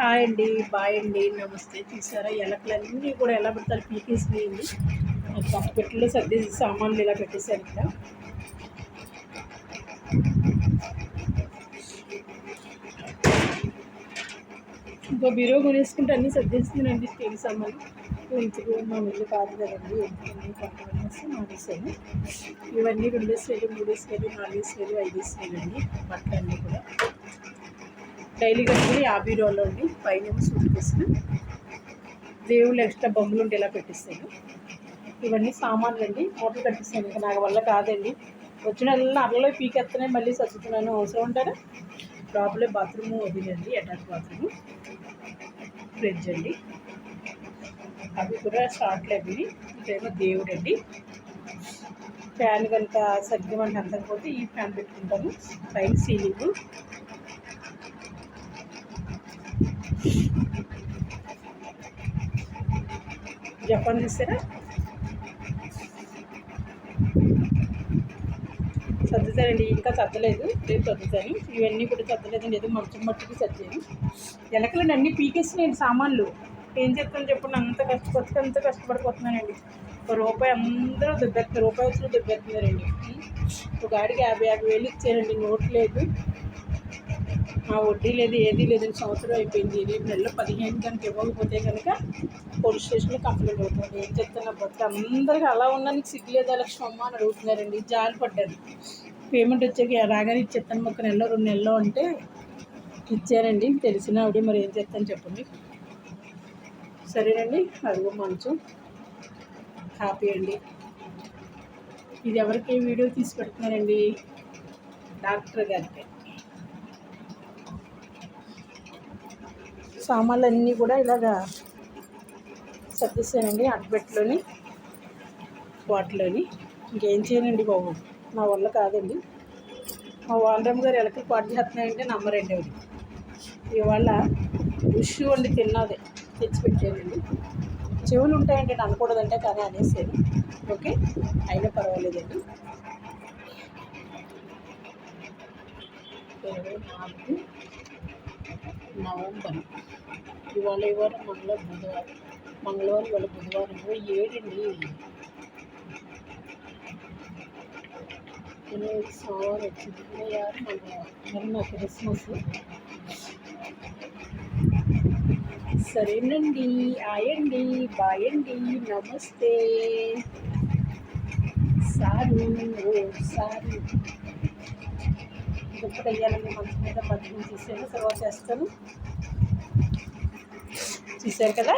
Hi అండి, bye అండి, నమస్తే. చూసారా ఎలకలన్నీ కూడా ఎలా పెడతారు పీకేసినాయండి. పెట్టెలో సర్దేసి సామాన్లు ఇలా పెట్టేశారు ఇక్కడ. ఇంకో బీరో కొనేసుకుంటే అన్నీ సర్దేస్తుందండి. స్టీల్ సామాన్లు ఇంటికి మా ఇల్లు కాదు కదండి, ఎందుకని పక్కనేసి మానేసాను. ఇవన్నీ 2 వేలు, 3 వేలు, 4 వేలు, 5 వేలు అండి. బట్టలు అన్నీ కూడా డైలీ కట్టుకుని 50 రోజులు అండి. పైన సూట్ కేసులు దేవుళ్ళు ఎక్స్ట్రా బొమ్మలు ఉంటే ఇలా పెట్టిస్తాను. ఇవన్నీ సామాన్లు అండి. మూటలు కట్టిస్తాను. ఇంకా నాకు వల్ల కాదండి. వచ్చిన అరలో పీకెత్తనే మళ్ళీ సర్దుతున్నాను. అవసరం ఉంటారా? లోపలే బాత్రూము వదిలేండి, అటాచ్ బాత్రూము, ఫ్రిడ్జ్ అండి. అవి కూడా స్టార్ట్లు అవి. ఇదేమో దేవుడు అండి. ఫ్యాన్ కనుక సర్దమంటే అందకపోతే ఈ ఫ్యాన్ పెట్టుకుంటాము. పైన సీలింగ్. జపాన్ చూసారా? సర్దుతానండి. ఇంకా సర్దలేదు, రేపు సర్దుతాను. ఇవన్నీ కూడా సర్దలేదండి, ఏదో మంచం మట్టికి సర్దాను. ఎలకలండి అన్నీ పీకేసినాయండి సామాన్లు. ఏం చెప్తాను చెప్పండి, అంత కష్టపడిపోతున్నానండి. రూపాయి అందరూ దుబ్బెత్తారు, రూపాయి వచ్చి దుబ్బెత్తున్నారండి. ఒక గాడికి 50 వేలు ఇచ్చారండి. నోట్ లేదు, మా వడ్డీ లేదు, ఏదీ లేదండి. సంవత్సరం అయిపోయింది. రేపు నెలలో 15 కనుక ఇవ్వకపోతే కనుక పోలీస్ స్టేషన్లో కంప్లైంట్ అవుతుంది. ఏం చెప్తున్నా బట్టి అందరికీ అలా ఉన్నానికి సిగ్గులేదు లక్ష్మమ్మ అని అడుగుతున్నారండి. జాలి పడ్డారు. పేమెంట్ వచ్చాక రాగానే ఇచ్చేస్తాను, 1 నెలలో 2 నెలలో అంటే ఇచ్చారండి. తెలిసిన ఆవిడ, మరి ఏం చెప్తాను చెప్పండి. సరేనండి. అదిగో మంచం హ్యాపీ అండి. ఇది ఎవరికి వీడియో తీసి పెడుతున్నారండి? డాక్టర్ గారికి. సామాన్లు అన్నీ కూడా ఇలాగా సర్దిస్తానండి, అట్టపెట్టలోని వాటిలోని. ఇంకేం చేయనండి బాబు, నా వల్ల కాదండి. మా వానరమ్మ గారు ఎలకలు పాటు చేస్తున్నాయంటే నమ్మరండి అవి. ఇవాళ ఉష్ వండి తిన్నది తెచ్చిపెట్టానండి. చెవులు ఉంటాయంటే అనకూడదంటే కానీ అనేసాను. ఓకే, అయినా పర్వాలేదండి. 24 నవంబర్. ఇవాళ మంగళవారం ఇవాళ బుధవారం 7 అండి. సోమవారం వచ్చింది, 26 మంగళవారం. మరి క్రిస్మస్. సరేనండి. ఆయండి, బాయ్ అండి, నమస్తే. సారు ఇప్పుడు వెయ్యాలండి. మంచి మీద బతుకుని తీసేది తర్వాత చేస్తాను. చూశారు కదా.